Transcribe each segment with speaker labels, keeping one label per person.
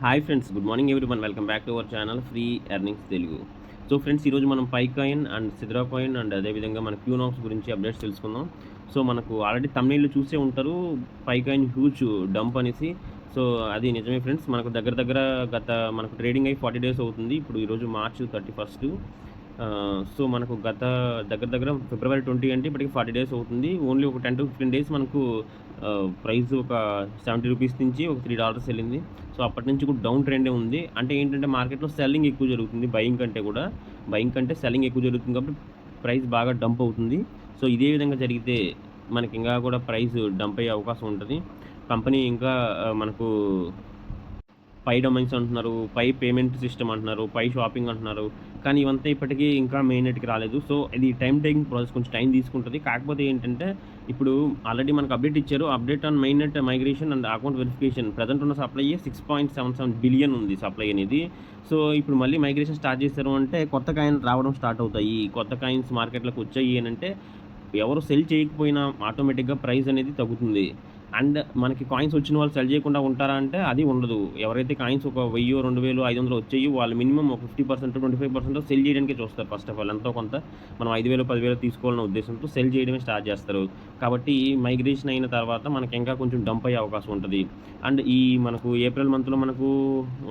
Speaker 1: Hi friends, good morning everyone. Welcome back to our channel free earnings Telugu. So friends, ఈరోజు మనం pi coin and Sidra coin and అదేవిధంగా మన క్యూనాక్స్ గురించి updates తెలుసుకుందాం. So మనకు already థంబ్నెయిల్‌లో చూసే ఉంటారు, పై కాయిన్ హ్యూజ్ డంప్ అనేసి. సో అది నిజమే ఫ్రెండ్స్. మనకు దగ్గర దగ్గర గత మనకు ట్రేడింగ్ అయ్యి 40 డేస్ అవుతుంది. ఇప్పుడు ఈరోజు మార్చ్ 31. సో మనకు గత దగ్గర దగ్గర ఫిబ్రవరి 20 అంటే ఇప్పటికి 40 డేస్ అవుతుంది. ఓన్లీ ఒక 10-15 డేస్ మనకు ప్రైస్ ఒక ₹70 నుంచి ఒక $3 వెళ్ళింది. సో అప్పటి నుంచి కూడా డౌన్ ట్రెండే ఉంది. అంటే ఏంటంటే మార్కెట్‌లో సెల్లింగ్ ఎక్కువ జరుగుతుంది బయింగ్ కంటే కూడా. బయింగ్ కంటే సెల్లింగ్ ఎక్కువ జరుగుతుంది కాబట్టి ప్రైస్ బాగా డంప్ అవుతుంది. సో ఇదే విధంగా జరిగితే మనకి ఇంకా కూడా ప్రైస్ డంప్ అయ్యే అవకాశం ఉంటది. కంపెనీ ఇంకా మనకు పై డొమైన్స్ అంటున్నారు, పై పేమెంట్ సిస్టమ్ అంటున్నారు, పై షాపింగ్ అంటున్నారు. కానీ ఇవంతా ఇప్పటికీ ఇంకా మెయిన్‌నెట్‌కి రాలేదు. సో ఇది టైమ్ టేకింగ్ ప్రాసెస్, కొంచెం టైం తీసుకుంటది. కాకపోతే ఏంటంటే ఇప్పుడు ఆల్రెడీ మనకు అప్డేట్ ఇచ్చారు. Update on mainnet migration and account verification. Present ఉన్న సప్లై 6.77 బిలియన్ ఉంది సప్లై అనేది. సో ఇప్పుడు మళ్ళీ మైగ్రేషన్ స్టార్ట్ చేశారు అంటే కొత్త కాయిన్ రావడం స్టార్ట్ అవుతాయి. కొత్త కాయిన్స్ మార్కెట్‌లోకి వచ్చాయి అనంటే ఎవరు సెల్ చేయకపోయినా ఆటోమేటిక్‌గా ప్రైస్ అనేది తగ్గుతుంది. అండ్ మనకి కాయిన్స్ వచ్చిన వాళ్ళు సెల్ చేయకుండా ఉంటారా అంటే అది ఉండదు. ఎవరైతే కాయిన్స్ ఒక 1000, 2000, 500 వచ్చాయి వాళ్ళు మినిమమ్ ఒక 50%, 25% సెల్ చేయడానికే చూస్తారు ఫస్ట్ ఆఫ్ ఆల్. ఎంతో కొంత మనం 5000, 10,000 తీసుకోవాలన్న ఉద్దేశంతో సెల్ చేయడమే స్టార్ట్ చేస్తారు. కాబట్టి మైగ్రేషన్ అయిన తర్వాత మనకి ఇంకా కొంచెం డంప్ అయ్యే అవకాశం ఉంటది. అండ్ ఈ మనకు ఏప్రిల్ మంత్‌లో మనకు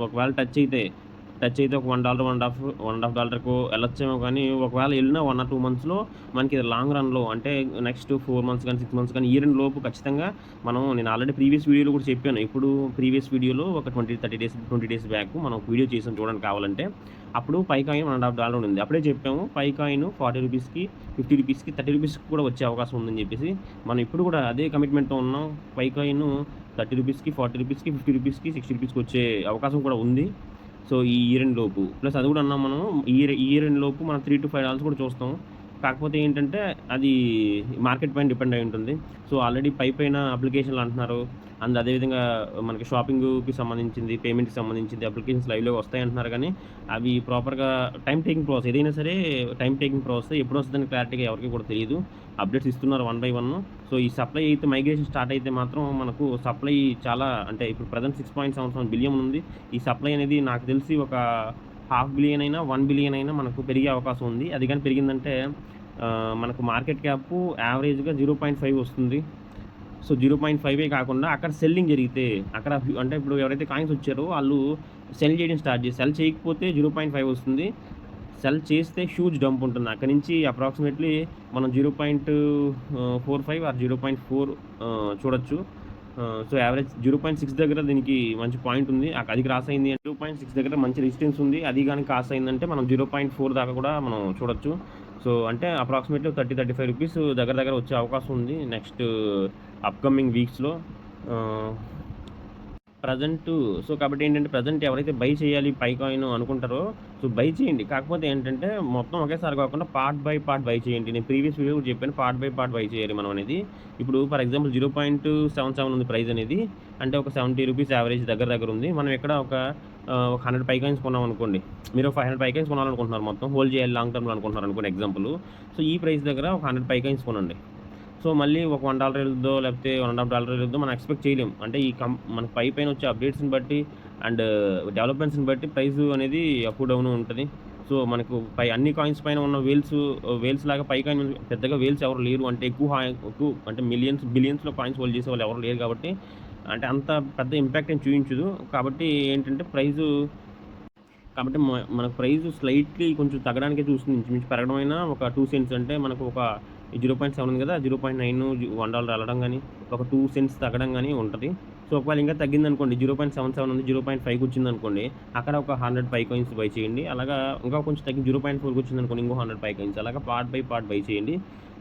Speaker 1: ఒకవేళ టచ్ అయితే ఒక $1, $1.5 వెళ్ళొచ్చేమో కానీ ఒకవేళ వెళ్ళినా 1 or 2 మంత్స్‌లో మనకి లాంగ్ రన్‌లో అంటే నెక్స్ట్ 4 మంత్స్ కానీ, 6 మంత్స్ కానీ, ఇయర్ ఎండ్ లోపు ఖచ్చితంగా నేను ఆల్రెడీ ప్రీవియస్ వీడియోలో కూడా చెప్పాను. ఇప్పుడు ప్రీవియస్ వీడియోలో ఒక 20 డేస్ బ్యాక్ మనం ఒక వీడియో చేసాం చూడండి కావాలంటే. అప్పుడు పై కాయిన్ $1.5 ఉంది. అప్పుడే చెప్పాము పై కాయిన్ ₹40కి, ₹50కి, ₹30కి కూడా వచ్చే అవకాశం ఉందని చెప్పేసి. మనం ఇప్పుడు కూడా అదే కమిట్మెంట్‌తో ఉన్నాం. పై కాయిన్ ₹30కి, ₹40కి, ₹50కి, ₹60కి వచ్చే అవకాశం కూడా ఉంది. సో ఈ ఇయర్ ఎండ్ లోపు. ప్లస్ అది కూడా అన్నాం మనం, ఇయర్ ఎండ్ లోపు మనం $3-5 కూడా చూస్తాం. కాకపోతే ఏంటంటే అది మార్కెట్ పైన డిపెండ్ అయి ఉంటుంది. సో ఆల్రెడీ పైన అప్లికేషన్‌లు అంటున్నారు. అండ్ అదేవిధంగా మనకి షాపింగ్‌కి సంబంధించింది, పేమెంట్‌కి సంబంధించింది అప్లికేషన్స్ లైవ్‌లో వస్తాయంటున్నారు కానీ అవి ప్రాపర్‌గా టైమ్ టేకింగ్ ప్రాసెస్. ఏదైనా సరే టైమ్ టేకింగ్ ప్రాసెస్. ఎప్పుడొస్తదని క్లారిటీగా ఎవరికీ కూడా తెలీదు. అప్డేట్స్ ఇస్తున్నారు వన్ బై వన్. సో ఈ సప్లై అయితే మైగ్రేషన్ స్టార్ట్ అయితే మాత్రం మనకు సప్లై చాలా, అంటే ఇప్పుడు ప్రెజెంట్ 6.77 బిలియన్ ఉంది. ఈ సప్లై అనేది నాకు తెలిసి ఒక ½ బిలియన్ అయినా, 1 బిలియన్ అయినా మనకు పెరిగే అవకాశం ఉంది. అది గాని పెరిగిందంటే మనకు మార్కెట్ క్యాప్ యావరేజ్‌గా 0.5 వస్తుంది. సో 0.5 కాకుండా అక్కడ సెల్లింగ్ జరిగితే అక్కడ అంటే ఇప్పుడు ఎవరైతే కాయిన్స్ వచ్చారో వాళ్ళు సెల్ చేయడం స్టార్ట్ చేసి, సెల్ చేయకపోతే 0.5 వస్తుంది. సెల్ చేస్తే హ్యూజ్ డంప్ ఉంటుంది. అక్కడి నుంచి అప్రాక్సిమేట్‌లీ మనం 0.45 ఆర్ 0.4 చూడొచ్చు. సో యావరేజ్ 0.6 దగ్గర దీనికి మంచి పాయింట్ ఉంది. అది క్రాస్ అయింది అంటే 0.6 దగ్గర మంచి రెసిస్టెన్స్ ఉంది. అది గాని క్రాస్ అయిందంటే మనం 0.4 దాకా కూడా మనం చూడొచ్చు. సో అంటే అప్రాక్సిమేట్‌లీ ₹30-35 దగ్గర దగ్గర వచ్చే అవకాశం ఉంది నెక్స్ట్ అప్‌కమింగ్ వీక్స్‌లో. ఆహ్ ప్రెజెంటు సో కాబట్టి ఏంటంటే ప్రెజెంట్ ఎవరైతే బై చేయాలి పై కాయిన్ అనుకుంటారో సో బై చేయండి. కాకపోతే ఏంటంటే మొత్తం ఒకేసారి కాకుండా పార్ట్ బై పార్ట్ బై చేయండి. నేను ప్రీవియస్ వీడియో కూడా చెప్పాను పార్ట్ బై పార్ట్ బై చేయాలి మనం అనేది. ఇప్పుడు ఫర్ ఎగ్జాంపుల్ 0.77 ఉంది ప్రైస్ అనేది. అంటే ఒక ₹70 యావరేజ్ దగ్గర దగ్గర ఉంది. మనం ఇక్కడ ఒక 100 పై కాయిన్స్ కొన్నాం అనుకోండి. మీరు 500 పై కాయిన్స్ కొనాలనుకుంటున్నారు, మొత్తం హోల్డ్ చేయాలి లాంగ్ టర్మ్‌లో అనుకుంటున్నారు అనుకోండి ఎగ్జాంపుల్. సో ఈ ప్రైస్ దగ్గర ఒక 100 పై కాయిన్స్ కొనండి. సో మళ్ళీ ఒక $1 వెళ్తుందో లేకపోతే $1.5 వెళ్తుందో మనం ఎక్స్‌పెక్ట్ చేయలేం. అంటే ఈ మనకు పైన వచ్చే అప్డేట్స్‌ని బట్టి అండ్ డెవలప్‌మెంట్స్‌ని బట్టి ప్రైస్ అనేది అప్ డౌన్ ఉంటది. సో మనకు అన్ని కాయిన్స్ పైన ఉన్న వేల్స్ లాగా పై కాయిన్ పెద్దగా వేల్స్ ఎవరు లేరు. అంటే ఎక్కువ అంటే బిలియన్స్‌లో కాయిన్స్ హోల్డ్ చేసేవాళ్ళు ఎవరు లేరు కాబట్టి అంటే అంత పెద్ద ఇంపాక్ట్ ఏం చూయించదు. కాబట్టి ఏంటంటే కాబట్టి మనకు ప్రైస్ స్లైట్‌లీ కొంచెం తగ్గడానికే చూస్తుంది. ఇంచుమించు పెరగడమైనా ఒక 2 సెంట్స్, అంటే మనకు ఒక 0.7 ఉంది కదా! 0.9 $1 వెళ్ళడం గాని, ఒక 2 సెంట్స్ తగ్గడం గాని ఉంటది. సో ఒకవేళ ఇంకా తగ్గిందనుకోండి, 0.77 ఉంది 0.5కి వచ్చిందనుకోండి, అక్కడ ఒక 100 పై కాయిన్స్ బై చేయండి. అలాగా ఇంకా కొంచెం తగ్గి 0.4కి వచ్చిందనుకోండి, ఇంకో 100 పై కాయిన్స్, అలాగా పార్ట్ బై పార్ట్ బై చేయండి.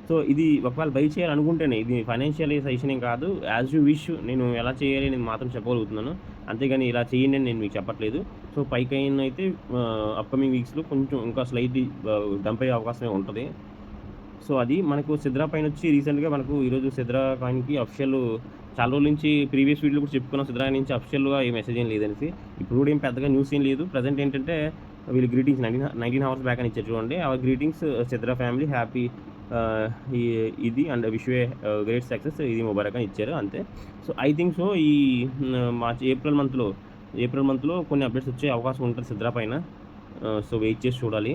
Speaker 1: సో ఇది ఒకవేళ బై చేయాలనుకుంటేనే, ఇది ఫైనాన్షియల్ సజెషన్ ఏం కాదు. As you wish. నేను ఎలా చేయాలి నేను మాత్రం చెప్పగలుగుతున్నాను. అంతేగాని ఇలా చేయండి అని నేను మీకు చెప్పట్లేదు. సో పై కాయిన్ అయితే అప్‌కమింగ్ వీక్స్‌లో కొంచెం ఇంకా స్లైట్‌లీ డంప్ అయ్యే అవకాశమే ఉంటది. సో అది మనకు సిద్రా పైనొచ్చి రీసెంట్‌గా మనకు ఈరోజు సిద్రా కాయిన్‌కి అఫీషియల్ చాలా రోజుల నుంచి ప్రీవియస్ వీడియోలో కూడా చెప్పుకున్నాం సిద్రా నుంచి అఫీషియల్‌గా ఏ మెసేజ్ ఏం లేదనేసి. ఇప్పుడు కూడా ఏం పెద్దగా న్యూస్ ఏం లేదు. ప్రెజెంట్ ఏంటంటే వీళ్ళు గ్రీటింగ్స్ 19 అవర్స్ బ్యాక్ అని ఇచ్చారు చూడండి. ఆ గ్రీటింగ్స్ సిద్రా ఫ్యామిలీ హ్యాపీ ఆహ్, ఈ ఇది and wish you a great success, ఇది ముబారక్ అని ఇచ్చారు అంతే. సో ఐ థింక్ సో ఈ ఏప్రిల్ మంత్‌లో ఏప్రిల్ మంత్లో కొన్ని అప్డేట్స్ వచ్చే అవకాశం ఉంటుంది సిద్రా పైన. సో వెయిట్ చేసి చూడాలి.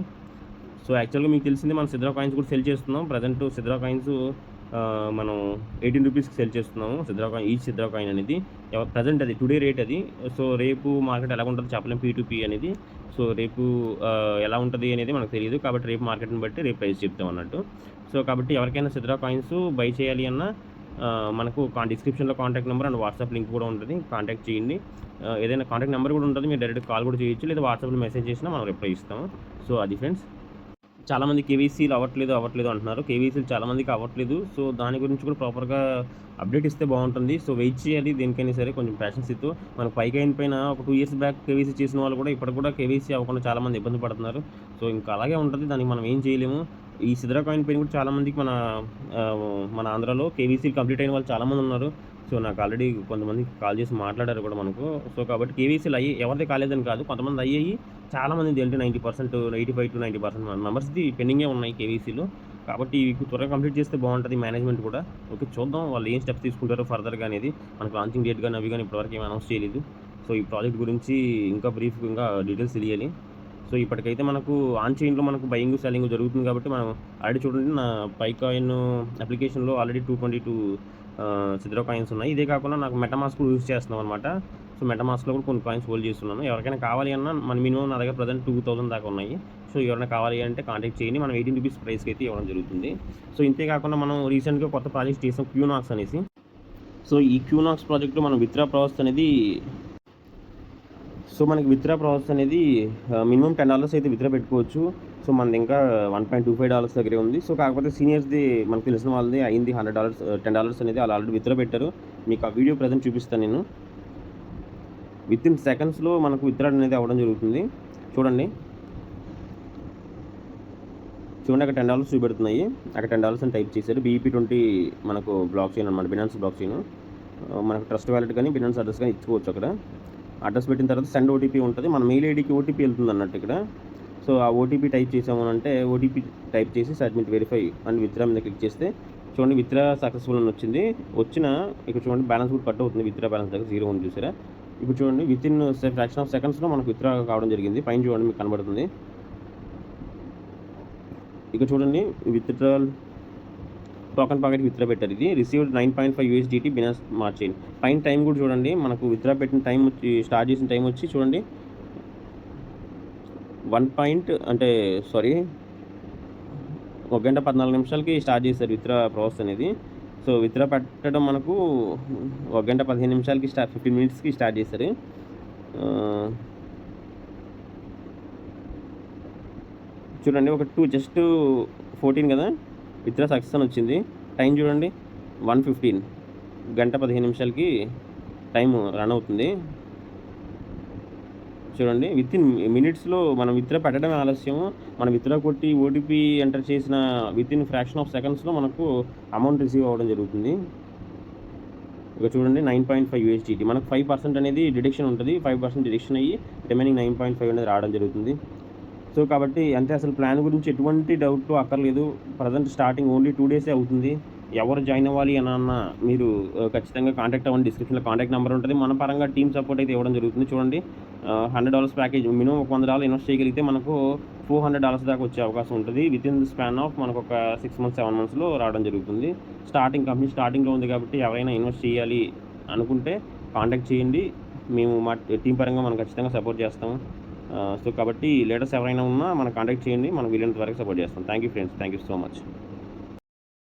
Speaker 1: సో యాక్చువల్గా మీకు తెలిసింది మనం సిద్రా కాయిన్స్ కూడా సెల్ చేస్తున్నాం. ప్రజెంట్ సిద్రా కాయిన్స్ మనం 18 రూపీస్కి సెల్ చేస్తున్నాము. Sidra coin, each Sidra coin అనేది ప్రజెంట్ అది టుడే రేట్ అది. సో రేపు మార్కెట్ ఎలా ఉంటుందో చెప్పలేం, P2P అనేది. సో రేపు ఎలా ఉంటుంది అనేది మనకు తెలియదు. కాబట్టి రేపు మార్కెట్ని బట్టి రేపు ప్రైస్ చెప్తాం అన్నట్టు. సో కాబట్టి ఎవరికైనా సిద్రా కాయిన్స్ బై చేయాలి అన్నా మనకు డిస్క్రిప్షన్లో contact number and WhatsApp link కూడా ఉంటుంది, కాంటాక్ట్ చేయండి. ఏదైనా కాంటాక్ట్ నెంబర్ కూడా ఉంటుంది, మీరు డైరెక్ట్ కాల్ కూడా చేయొచ్చు, లేదా వాట్సాప్లో మెసేజ్ చేసినా మనం రిప్లై ఇస్తాము. సో అది ఫ్రెండ్స్. చాలామంది కేవైసీలు అవ్వట్లేదు అంటున్నారు. కేవైసీలు చాలామందికి అవ్వట్లేదు. సో దాని గురించి కూడా ప్రాపర్గా అప్డేట్ ఇస్తే బాగుంటుంది. సో వెయిట్ చేయాలి దేనికైనా సరే, కొంచెం ప్యాషన్స్ ఇస్తూ. మనకు పైకి అయిన పైన ఒక 2 years బ్యాక్ కేవైసీ చేసిన వాళ్ళు కూడా ఇప్పటికి కూడా కేవైసీ అవ్వకుండా చాలామంది ఇబ్బంది పడుతున్నారు. సో ఇంకా అలాగే ఉంటుంది, దానికి మనం ఏం చేయలేము. ఈ సిద్రా కాయిన్ పైన కూడా చాలామందికి మన ఆంధ్రాలో కేవైసీలు కంప్లీట్ అయిన వాళ్ళు చాలామంది ఉన్నారు. సో నాకు ఆల్రెడీ కొంతమంది కాల్ చేసి మాట్లాడారు కూడా మనకు. సో కాబట్టి కేవైసీలు ఎవరిది కాలేదని కాదు, కొంతమంది అయ్యాయి. చాలామంది అంటే 90%, 85-90% మెంబర్స్ది పెండింగే ఉన్నాయి కేవైసీలు. కాబట్టి ఇవి త్వరగా కంప్లీట్ చేస్తే బాగుంటుంది మేనేజ్మెంట్ కూడా. ఓకే, చూద్దాం వాళ్ళు ఏం స్టెప్స్ తీసుకుంటారో ఫర్దర్గా అనేది. మనకు లాంచింగ్ డేట్ కానీ అవి కానీ ఇప్పటివరకు ఏమి అనౌన్స్ చేయలేదు. సో ఈ ప్రాజెక్ట్ గురించి ఇంకా బ్రీఫ్గా డీటెయిల్స్ తెలియాలి. సో ఇప్పటికైతే మనకు ఆన్ చైన్లో మనకు బయింగ్ సెల్లింగ్ జరుగుతుంది కాబట్టి మనం ఆల్రెడీ చూడండి, నా పైకాయిన్ అప్లికేషన్లో ఆల్రెడీ 222 సిద్రా కాయిన్స్ ఉన్నాయి. ఇదే కాకుండా నాకు మెటామాస్క్ యూజ్ చేస్తున్నాం అనమాట. సో మెటామాస్క్లో కూడా కొన్ని కాయిన్స్ హోల్డ్ చేస్తున్నాను. ఎవరికైనా కావాలి అన్నా మన మినిమం నా దగ్గర ప్రజెంట్ 2000 దాకా ఉన్నాయి. సో ఎవరైనా కావాలి అంటే కాంటాక్ట్ చేయండి. మనం 18 రూపీస్ ప్రైస్కి అయితే ఇవ్వడం జరుగుతుంది. సో ఇంతే కాకుండా మనం రీసెంట్గా కొత్త ప్రాజెక్ట్ చేసాం, క్యూనాక్స్ అనేసి. సో ఈ క్యూనాక్స్ ప్రాజెక్ట్లో మనం విత్డ్రా ప్రాసెస్ అనేది మనకి విత్డ్రా ప్రాసెస్ అనేది మినిమం $10 అయితే విత్డ్రా పెట్టుకోవచ్చు. సో మనది ఇంకా $1.25 దగ్గరే ఉంది. సో కాకపోతే సీనియర్స్ది మనకు తెలిసిన వాళ్ళది అయింది $100, $10 అనేది వాళ్ళు ఆల్రెడీ విత్డ్రా పెట్టారు. మీకు ఆ వీడియో ప్రజెంట్ చూపిస్తాను నేను. వితిన్ సెకండ్స్లో మనకు విత్డ్రా అనేది అవ్వడం జరుగుతుంది. చూడండి అక్కడ $10 చూపెడుతున్నాయి. అక్కడ $10 అని టైప్ చేశారు. BEP20 మనకు బ్లాక్ చైన్ అనమాట, బినాన్స్ బ్లాక్ చైన్. మనకు ట్రస్ట్ వాలెట్ కానీ బినాన్స్ అడ్రస్ కానీ ఇచ్చుకోవచ్చు. అక్కడ అడ్రస్ పెట్టిన తర్వాత సెండ్ ఓటీపీ ఉంటుంది. మన మెయిల్ ఐడికి ఓటీపీ వెళ్తుంది అన్నట్టు ఇక్కడ. సో ఆ ఓటీపీ టైప్ చేసాము అంటే ఓటీపీ టైప్ చేసి సబ్మిట్ వెరిఫై అండ్ విత్డ్రా మీద క్లిక్ చేస్తే చూడండి విత్డ్రా సక్సెస్ఫుల్ అని వచ్చింది. ఇక్కడ చూడండి బ్యాలెన్స్ కూడా కట్ అవుతుంది. విత్డ్రా బ్యాలెన్స్ దగ్గర 0 ఉంది చూసారా. ఇప్పుడు చూడండి వితిన్ ఫ్రాక్షన్ ఆఫ్ సెకండ్స్లో మనకు విత్డ్రా కావడం జరిగింది. పైన చూడండి మీకు కనబడుతుంది. ఇక్కడ చూడండి విత్డ్రాల్ టోకన్ పాకెట్ విత్డ్రా పెట్టారు. ఇది received $9.5 USDT Binance smart chain. పైన టైం కూడా చూడండి, మనకు విత్డ్రా పెట్టిన టైం వచ్చి స్టార్ట్ చేసిన టైం వచ్చి చూడండి 1 గంట 14 నిమిషాలకి స్టార్ట్ చేశారు విత్డ్రా ప్రాసెస్ అనేది. సో విత్డ్రా పెట్టడం మనకు 1 గంట 15 నిమిషాలకి 15 minutesకి స్టార్ట్ చేశారు. చూడండి ఒక జస్ట్ 14 కదా విత్డ్రా సక్సెస్ అని వచ్చింది. టైం చూడండి 1:15, గంట 15 నిమిషాలకి టైం రన్ అవుతుంది. చూడండి వితిన్ మినిట్స్లో మనం విత్డ్రా పెట్టడమే ఆలస్యం. మనం విత్డ్రా కొట్టి ఓటీపీ ఎంటర్ చేసిన వితిన్ ఫ్రాక్షన్ ఆఫ్ సెకండ్స్లో మనకు అమౌంట్ రిసీవ్ అవ్వడం జరుగుతుంది. ఇక చూడండి 9.5 USDT. మనకు 5% అనేది డిడక్షన్ ఉంటుంది. 5% డిడక్షన్ అయ్యి రిమైనింగ్ 9.5 అనేది రావడం జరుగుతుంది. సో కాబట్టి అంటే అసలు ప్లాన్ గురించి ఎటువంటి డౌట్ అక్కర్లేదు. ప్రజెంట్ స్టార్టింగ్ ఓన్లీ 2 days అవుతుంది. ఎవరు జాయిన్ అవ్వాలి అన్న మీరు ఖచ్చితంగా కాంటాక్ట్ అవ్వండి. డిస్క్రిప్షన్లో కాంటాక్ట్ నెంబర్ ఉంటుంది. మన పరంగా టీమ్ సపోర్ట్ అయితే ఇవ్వడం జరుగుతుంది. చూడండి $100 ప్యాకేజ్ మినిమం $100 ఇన్వెస్ట్ చేయగలిగితే మనకు $400 దాకా వచ్చే అవకాశం ఉంటుంది. వితిన్ ది స్పాన్ ఆఫ్ మనకు ఒక 6 months 7 monthsలో రావడం జరుగుతుంది. కంపెనీ స్టార్టింగ్లో ఉంది కాబట్టి ఎవరైనా ఇన్వెస్ట్ చేయాలి అనుకుంటే కాంటాక్ట్ చేయండి. మేము మా టీం పరంగా మనం ఖచ్చితంగా సపోర్ట్ చేస్తాము. సో కాబట్టి లీడర్స్ ఎవరైనా ఉన్నా మనం కాంటాక్ట్ చేయండి. మనం వీలైనంత వరకు సపోర్ట్ చేస్తాం. Thank you friends, thank you so much.